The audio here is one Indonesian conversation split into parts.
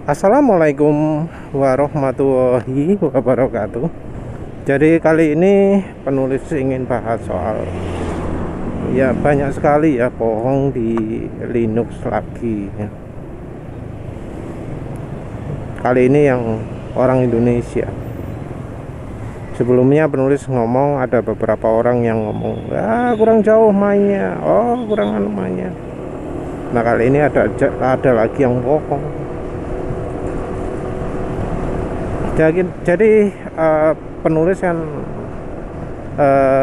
Assalamualaikum warahmatullahi wabarakatuh. Jadi kali ini penulis ingin bahas soal banyak sekali bohong di Linux lagi ya. Kali ini yang orang Indonesia. Sebelumnya penulis ngomong ada beberapa orang yang ngomong kurang jauh mainnya, kurang anu mainnya. Nah kali ini ada lagi yang bohong. Jadi penulis kan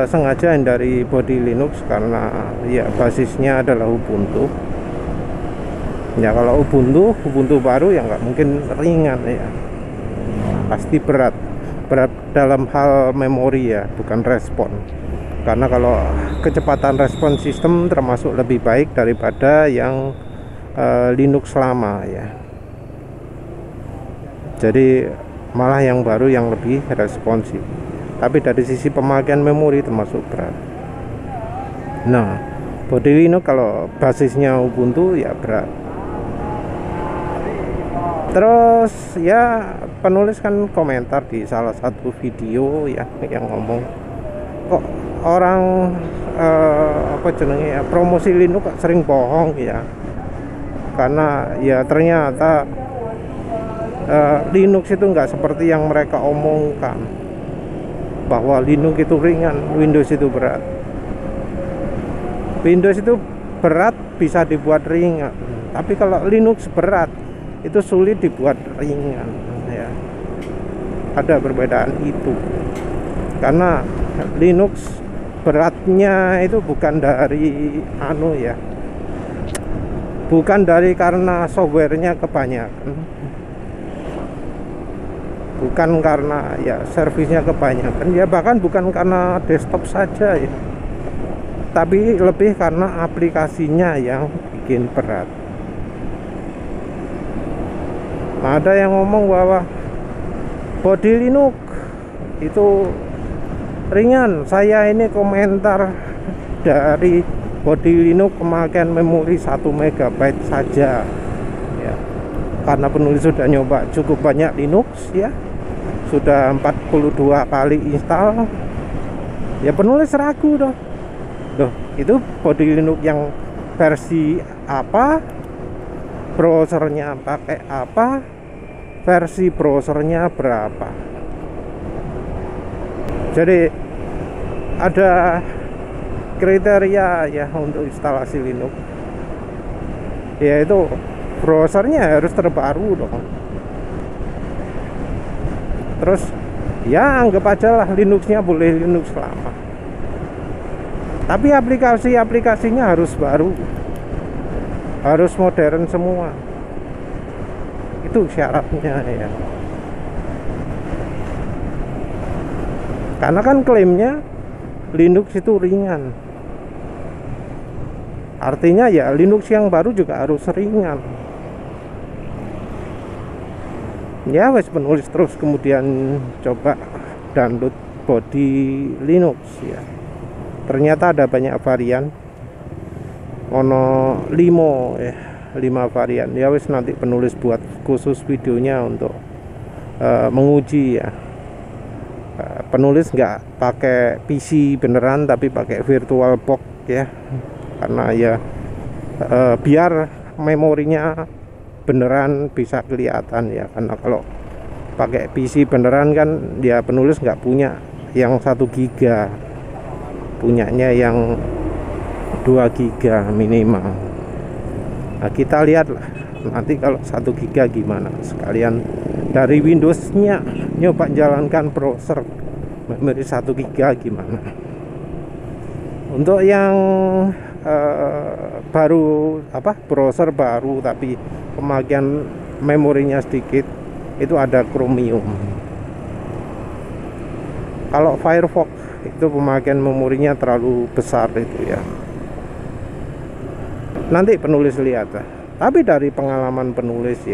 sengaja hindari body Linux karena basisnya adalah Ubuntu. Ya kalau Ubuntu baru nggak mungkin ringan ya, pasti berat dalam hal memori bukan respon. Karena kalau kecepatan respon sistem termasuk lebih baik daripada yang Linux lama ya. Jadi malah yang baru yang lebih responsif, tapi dari sisi pemakaian memori termasuk berat. Nah body Linux kalau basisnya Ubuntu berat. Terus penulis kan komentar di salah satu video yang ngomong kok orang promosi Linux sering bohong karena ternyata Linux itu nggak seperti yang mereka omongkan, bahwa Linux itu ringan, Windows itu berat. Windows itu berat bisa dibuat ringan, tapi kalau Linux berat itu sulit dibuat ringan ya. Ada perbedaan itu, karena Linux beratnya itu bukan dari bukan dari karena softwarenya kebanyakan, bukan karena servisnya kebanyakan bahkan bukan karena desktop saja tapi lebih karena aplikasinya yang bikin berat. Ada yang ngomong bahwa body Linux itu ringan. Saya ini komentar dari body Linux pemakaian memori 1 MB saja karena penulis sudah nyoba cukup banyak Linux sudah 42 kali install penulis ragu itu body Linux yang versi apa, browsernya pakai apa, versi browsernya berapa. Jadi ada kriteria untuk instalasi Linux, yaitu browsernya harus terbaru Terus anggap aja lah Linuxnya boleh Linux lama, tapi aplikasinya harus baru, harus modern semua. Itu syaratnya karena kan klaimnya Linux itu ringan, artinya Linux yang baru juga harus ringan. Penulis terus kemudian coba download body Linux ternyata ada banyak varian, ono 5 varian nanti penulis buat khusus videonya untuk menguji penulis nggak pakai PC beneran tapi pakai virtual box karena biar memorinya beneran bisa kelihatan karena kalau pakai PC beneran kan penulis nggak punya yang 1 giga, punyanya yang 2 giga minimal. Nah kita lihat lah nanti kalau 1 giga gimana, sekalian dari Windowsnya nyoba jalankan browser memori 1 giga gimana. Untuk yang baru browser baru tapi pemakaian memorinya sedikit, itu ada Chromium. Kalau Firefox itu pemakaian memorinya terlalu besar itu nanti penulis lihat tapi dari pengalaman penulis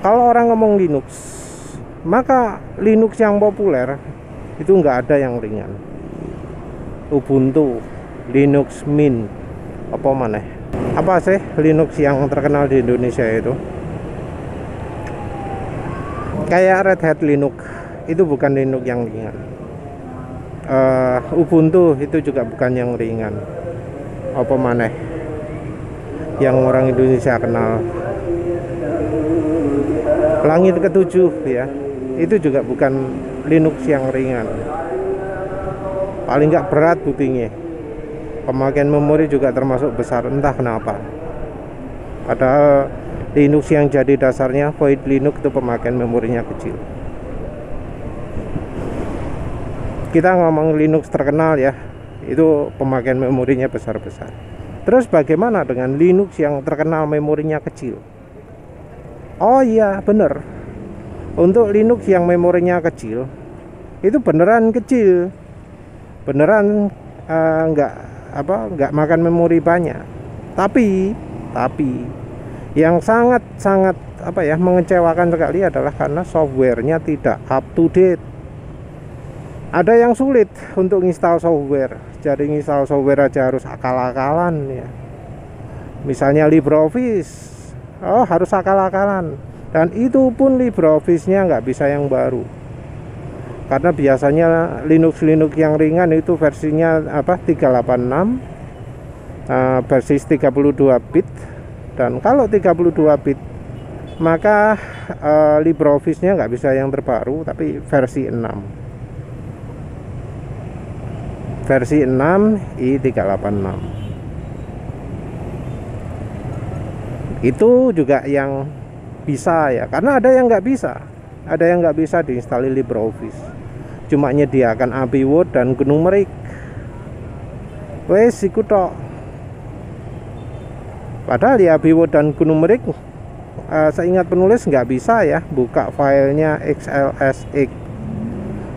kalau orang ngomong Linux, maka Linux yang populer itu nggak ada yang ringan. Ubuntu, Linux Mint, apa sih Linux yang terkenal di Indonesia itu? Kayak Red Hat Linux itu bukan Linux yang ringan. Ubuntu itu juga bukan yang ringan. Apa maneh yang orang Indonesia kenal, Langit Ketujuh ya, itu juga bukan Linux yang ringan. Paling nggak berat bootingnya, pemakaian memori juga termasuk besar, entah kenapa. Padahal Linux yang jadi dasarnya Void Linux itu pemakaian memorinya kecil. Kita ngomong Linux terkenal ya, itu pemakaian memorinya besar-besar. Terus bagaimana dengan Linux yang terkenal memorinya kecil? Oh iya bener, untuk Linux yang memorinya kecil itu beneran kecil, beneran nggak makan memori banyak. Tapi yang sangat mengecewakan sekali adalah karena softwarenya tidak up to date. Ada yang sulit untuk install software, jadi install software aja harus akal-akalan ya. Misalnya LibreOffice, harus akal-akalan, dan itu pun LibreOffice-nya nggak bisa yang baru, karena biasanya Linux yang ringan itu versinya 386, versi 32 bit, dan kalau 32 bit maka LibreOffice-nya nggak bisa yang terbaru, tapi versi 6 i386 itu juga yang bisa ya, karena ada yang nggak bisa diinstal LibreOffice, cuma nyediakan API Word dan Gunung Merik, wes iku tok. Padahal ya API Word dan Gunung Merik, seingat penulis nggak bisa ya buka filenya XLSX.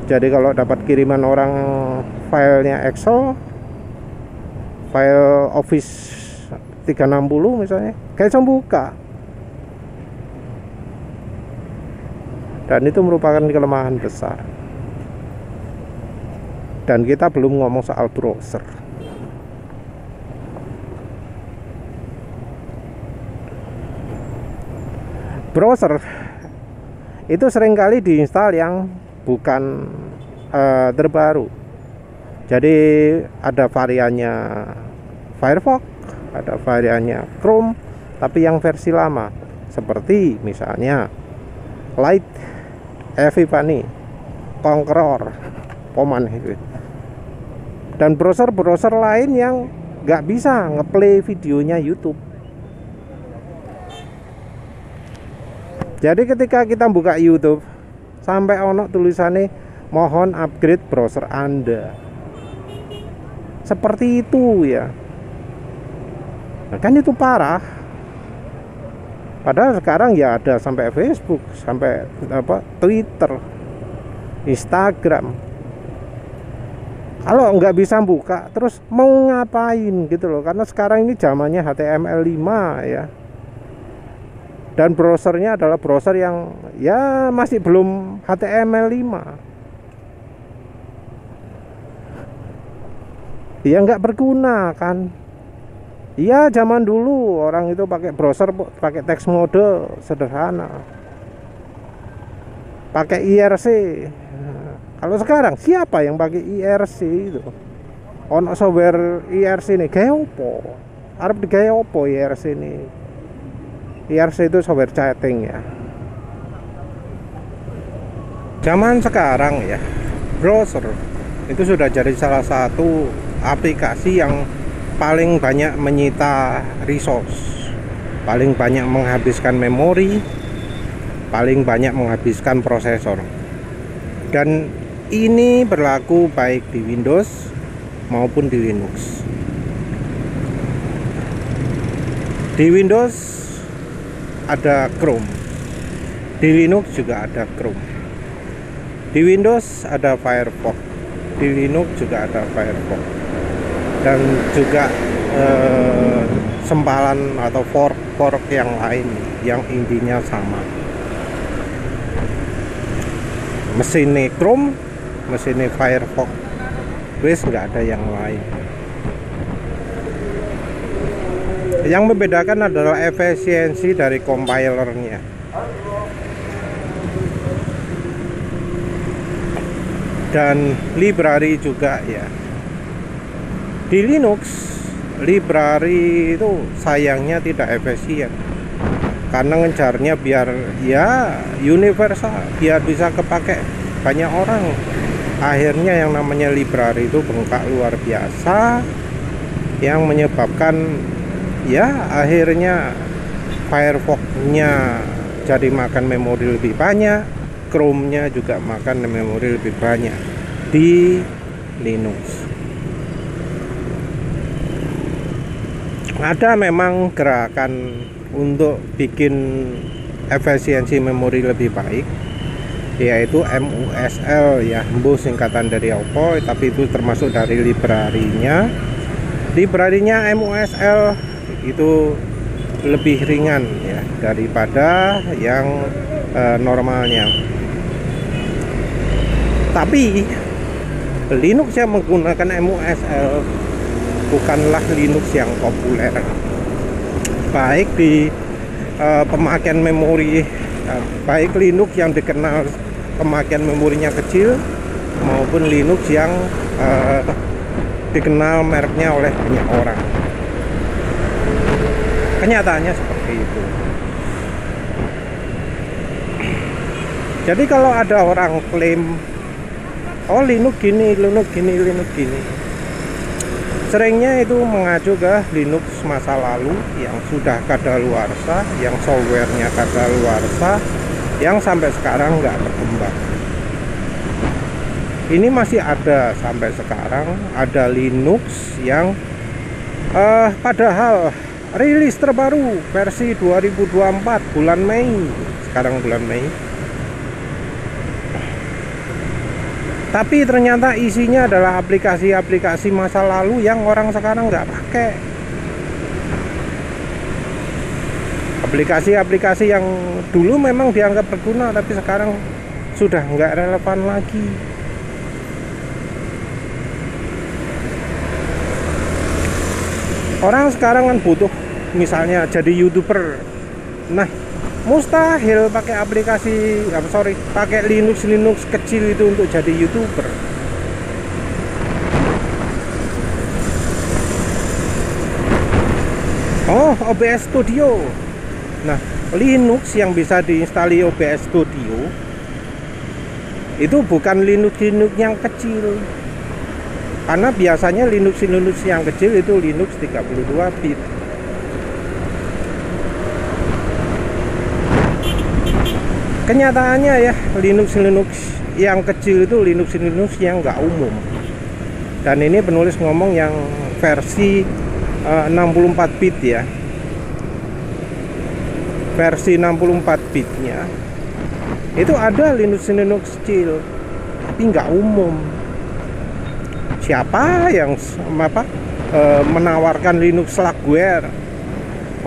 Jadi kalau dapat kiriman orang filenya Excel, file Office 360 misalnya, kayak bisa buka. Dan itu merupakan kelemahan besar. Dan kita belum ngomong soal browser. Browser itu seringkali diinstal yang bukan terbaru. Jadi ada variannya Firefox, ada variannya Chrome, tapi yang versi lama, seperti misalnya Light, Evipani, Conqueror, Poman itu. Dan browser lain yang nggak bisa ngeplay videonya YouTube. Jadi ketika kita buka YouTube, sampai ono tulisannya mohon upgrade browser Anda. Seperti itu ya. Nah, kan itu parah. Padahal sekarang ya ada sampai Facebook, sampai Twitter, Instagram. Kalau nggak bisa buka, terus mau ngapain gitu loh? Karena sekarang ini zamannya HTML5 ya. Dan browsernya adalah browser yang ya masih belum HTML5. Ya nggak berguna kan. Iya, zaman dulu orang itu pakai browser, pakai text mode sederhana, pakai IRC. Kalau sekarang siapa yang pakai IRC itu? Ono software IRC ini gawe opo? Arep digawe opo IRC ini? IRC itu software chatting ya. Zaman sekarang ya, browser itu sudah jadi salah satu aplikasi yang paling banyak menyita resource, paling banyak menghabiskan memori, paling banyak menghabiskan prosesor. Dan ini berlaku baik di Windows maupun di Linux. Di Windows ada Chrome, di Linux juga ada Chrome. Di Windows ada Firefox, di Linux juga ada Firefox, dan juga sempalan atau fork yang lain yang intinya sama. Mesinnya Chrome, mesinnya Firefox, wes nggak ada yang lain. Yang membedakan adalah efisiensi dari compilernya. dan library juga ya. Di Linux library itu sayangnya tidak efisien karena ngejarnya biar ya universal, biar bisa kepake banyak orang. Akhirnya yang namanya library itu bengkak luar biasa, yang menyebabkan ya akhirnya Firefox-nya jadi makan memori lebih banyak, Chrome-nya juga makan memori lebih banyak di Linux. Ada memang gerakan untuk bikin efisiensi memori lebih baik, yaitu MUSL ya, MUS singkatan dari apa, tapi itu termasuk dari library-nya. Library-nya MUSL itu lebih ringan ya daripada yang normalnya. Tapi Linux yang menggunakan MUSL bukanlah Linux yang populer, baik di pemakaian memori, baik Linux yang dikenal pemakaian memorinya kecil maupun Linux yang dikenal mereknya oleh banyak orang. Kenyataannya seperti itu. Jadi kalau ada orang klaim, oh Linux gini, Linux gini, Linux gini, seringnya itu mengacu ke Linux masa lalu yang sudah kadaluarsa, yang softwarenya kadaluarsa, yang sampai sekarang nggak berkembang. Ini masih ada sampai sekarang, ada Linux yang padahal rilis terbaru versi 2024 bulan Mei, sekarang bulan Mei, tapi ternyata isinya adalah aplikasi-aplikasi masa lalu yang orang sekarang nggak pakai. Aplikasi-aplikasi yang dulu memang dianggap berguna, tapi sekarang sudah nggak relevan lagi. Orang sekarang kan butuh misalnya jadi YouTuber. Nah, mustahil pakai aplikasi, pakai Linux kecil itu untuk jadi YouTuber. Oh, OBS Studio. Nah, Linux yang bisa diinstalli OBS Studio itu bukan Linux yang kecil. Karena biasanya Linux yang kecil itu Linux 32 bit. Kenyataannya ya, Linux yang kecil itu Linux yang nggak umum. Dan ini penulis ngomong yang versi 64 bit ya. Versi 64 bitnya itu ada Linux kecil, tapi nggak umum. Siapa yang menawarkan Linux Slackware,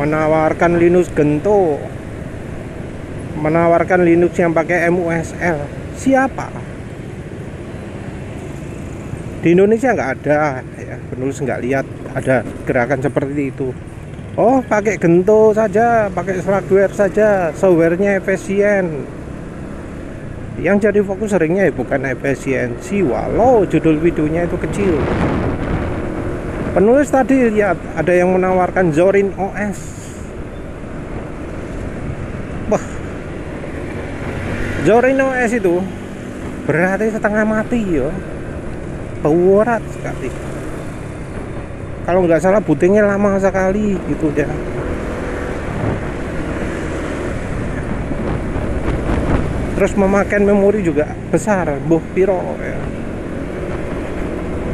menawarkan Linux Gentoo, menawarkan Linux yang pakai MUSL? Siapa? Di Indonesia nggak ada ya, penulis nggak lihat ada gerakan seperti itu. Oh, pakai Gentoo saja, pakai Slackware saja, softwarenya efisien. Yang jadi fokus seringnya bukan efisiensi, walau judul videonya itu kecil. Penulis tadi lihat ada yang menawarkan Zorin OS. Wah, Zorin OS itu berarti setengah mati ya, berat sekali. Kalau nggak salah bootingnya lama sekali gitu ya. Terus memakan memori juga besar, boh piro ya.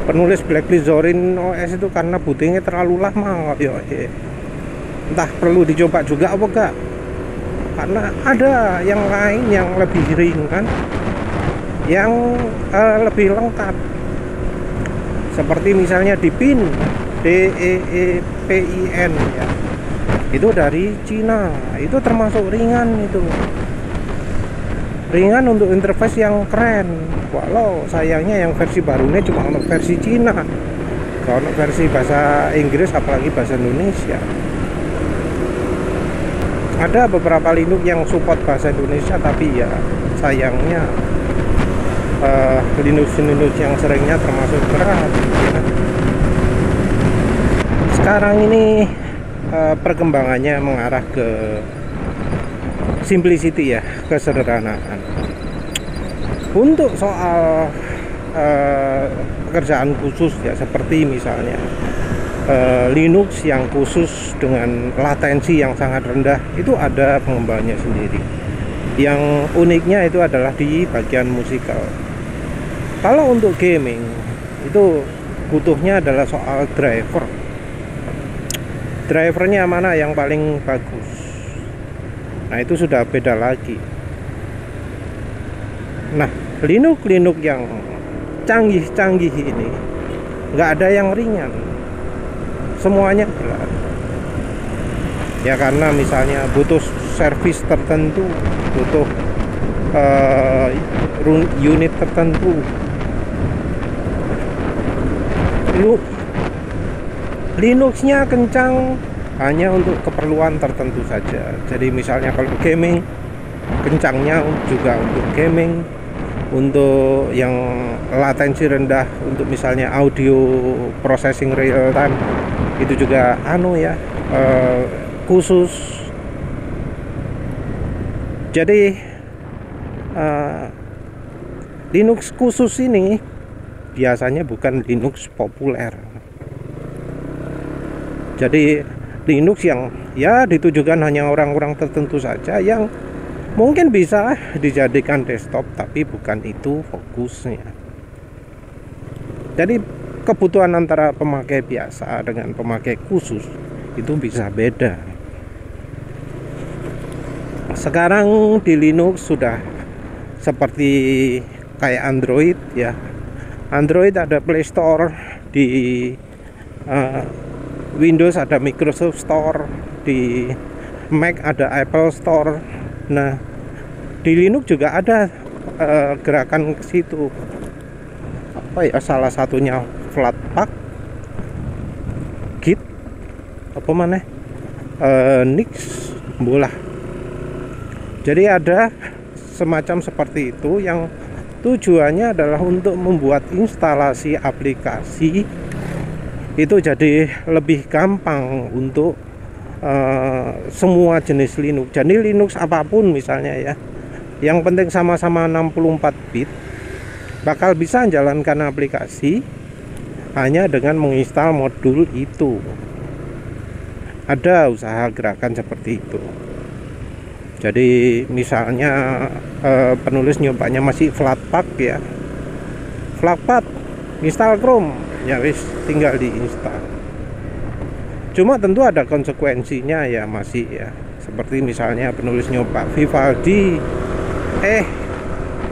Penulis blacklist Zorin OS itu karena bootingnya terlalu lama ya. Entah perlu dicoba juga apa enggak, karena ada yang lain yang lebih ringan, yang lebih lengkap, seperti misalnya Deepin, DEEPIN ya, itu dari Cina, itu termasuk ringan, itu ringan untuk interface yang keren. Walau sayangnya yang versi barunya cuma untuk versi Cina, kalau versi bahasa Inggris apalagi bahasa Indonesia. Ada beberapa Linux yang support bahasa Indonesia, tapi ya sayangnya Linux yang seringnya termasuk berat ya. Sekarang ini perkembangannya mengarah ke simplicity ya, kesederhanaan. Untuk soal pekerjaan khusus ya, seperti misalnya Linux yang khusus dengan latensi yang sangat rendah, itu ada pengembangannya sendiri. Yang uniknya itu adalah di bagian musikal. Kalau untuk gaming itu butuhnya adalah soal drivernya mana yang paling bagus. Nah, itu sudah beda lagi. Nah, Linux yang canggih-canggih ini nggak ada yang ringan, semuanya berat ya, karena misalnya butuh servis tertentu, butuh unit tertentu. Linuxnya kencang hanya untuk keperluan tertentu saja. Jadi misalnya kalau gaming, kencangnya juga untuk gaming. Untuk yang latensi rendah, untuk misalnya audio processing real time, itu juga khusus. Jadi Linux khusus ini biasanya bukan Linux populer. Jadi Linux yang ya ditujukan hanya orang-orang tertentu saja, yang mungkin bisa dijadikan desktop, tapi bukan itu fokusnya. Jadi kebutuhan antara pemakai biasa dengan pemakai khusus itu bisa beda. Sekarang di Linux sudah seperti kayak Android ya. Android ada Play Store, di Windows ada Microsoft Store, di Mac ada Apple Store. Nah, di Linux juga ada gerakan ke situ. Apa ya, salah satunya Flatpak, Git, apa mana? Nix, bola. Jadi ada semacam seperti itu yang tujuannya adalah untuk membuat instalasi aplikasi itu jadi lebih gampang untuk semua jenis Linux. Jadi Linux apapun misalnya ya, yang penting sama-sama 64 bit, bakal bisa menjalankan aplikasi hanya dengan menginstal modul itu. Ada usaha gerakan seperti itu. Jadi misalnya penulis nyobanya masih Flatpak ya, Flatpak install Chrome, ya wis tinggal diinstal. Cuma tentu ada konsekuensinya ya, masih ya, seperti misalnya penulis nyoba Vivaldi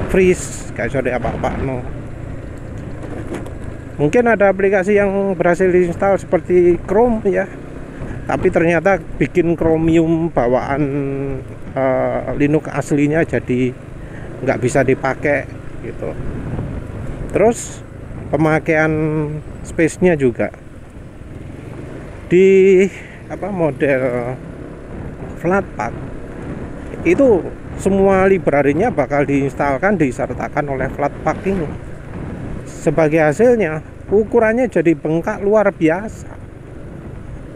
freeze, gak bisa apa-apa no. Mungkin ada aplikasi yang berhasil diinstal seperti Chrome ya, tapi ternyata bikin Chromium bawaan Linux aslinya jadi nggak bisa dipakai gitu. Terus pemakaian space-nya juga di model Flatpak itu semua library-nya bakal diinstalkan, disertakan oleh Flatpak ini. Sebagai hasilnya ukurannya jadi bengkak luar biasa,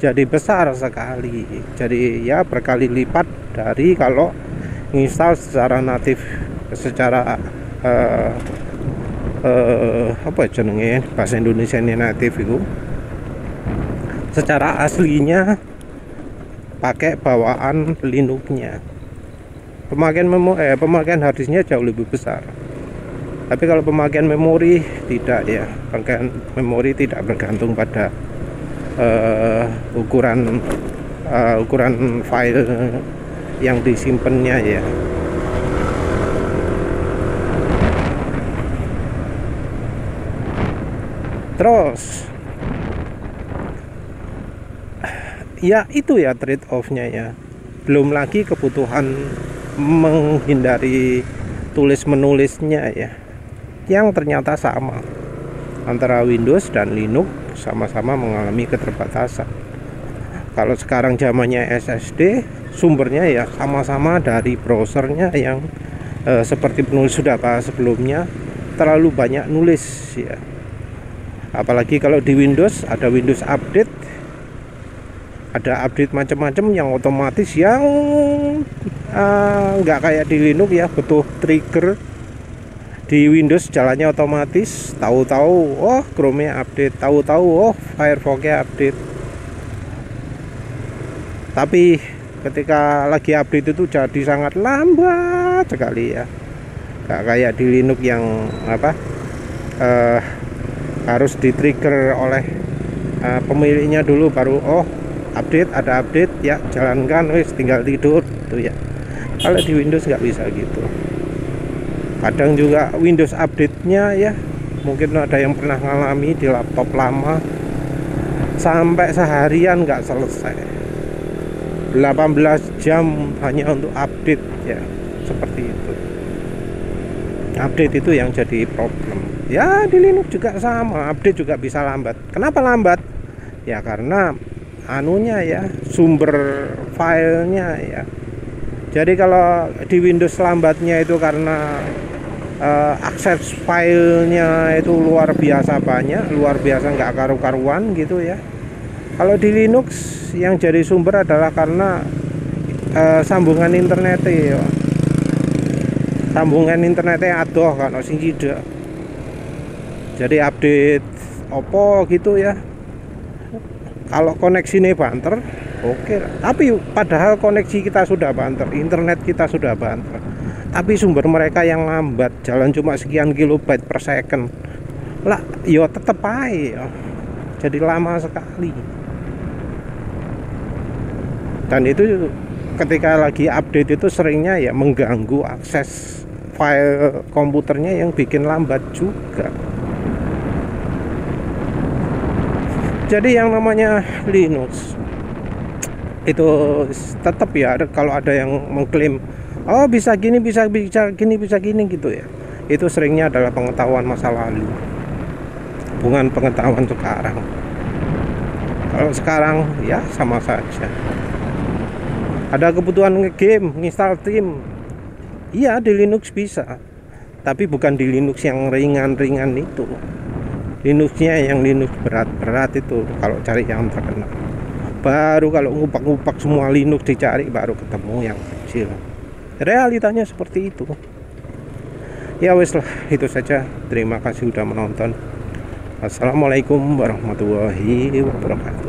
jadi besar sekali. Jadi ya berkali lipat dari kalau install secara natif, secara apa jenenge bahasa Indonesia ini natif itu, secara aslinya pakai bawaan Linux-nya. Pemakaian harddisknya jauh lebih besar. Tapi kalau pemakaian memori tidak ya, pemakaian memori tidak bergantung pada ukuran file yang disimpannya ya. Terus ya itu ya trade off-nya ya. Belum lagi kebutuhan menghindari tulis menulisnya ya, yang ternyata sama antara Windows dan Linux, sama-sama mengalami keterbatasan. Kalau sekarang zamannya SSD, sumbernya ya sama-sama dari browsernya yang seperti penulis sudah bahas sebelumnya, terlalu banyak nulis ya. Apalagi kalau di Windows ada Windows Update, ada update macam-macam yang otomatis, yang nggak kayak di Linux ya, butuh trigger. Di Windows jalannya otomatis, tahu-tahu oh Chrome-nya update, tahu-tahu oh Firefox-nya update. Tapi ketika lagi update itu jadi sangat lambat sekali ya, nggak kayak di Linux yang harus di trigger oleh pemiliknya dulu baru oh update, ada update ya jalankan, wis tinggal tidur tuh ya. Kalau di Windows nggak bisa gitu. Kadang juga Windows update-nya ya, mungkin ada yang pernah ngalami di laptop lama sampai seharian nggak selesai, 18 jam hanya untuk update ya, seperti itu. Update itu yang jadi problem ya. Di Linux juga sama, update juga bisa lambat. Kenapa lambat? Ya karena anunya ya, sumber filenya ya. Jadi kalau di Windows lambatnya itu karena akses filenya itu luar biasa banyak, luar biasa nggak karu-karuan gitu ya. Kalau di Linux yang jadi sumber adalah karena sambungan internet ya. Sambungan internetnya adoh kan sing tidak. Jadi update opo gitu ya. Kalau koneksi ini banter, oke. Tapi padahal koneksi kita sudah banter, internet kita sudah banter, tapi sumber mereka yang lambat, jalan cuma sekian kilobyte per second lah, yo tetep aja jadi lama sekali. Dan itu ketika lagi update itu seringnya ya mengganggu akses file komputernya, yang bikin lambat juga. Jadi yang namanya Linux itu tetap ya, kalau ada yang mengklaim oh bisa gini, bisa gini, bisa gini gitu ya, itu seringnya adalah pengetahuan masa lalu, bukan pengetahuan sekarang. Kalau sekarang ya sama saja. Ada kebutuhan nge-game, nginstal Steam, iya di Linux bisa, tapi bukan di Linux yang ringan-ringan itu. Linuxnya yang Linux berat-berat itu kalau cari yang terkenal. Baru kalau ngupak-ngupak semua Linux dicari baru ketemu yang kecil. Realitanya seperti itu. Ya wes lah, itu saja. Terima kasih sudah menonton. Assalamualaikum warahmatullahi wabarakatuh.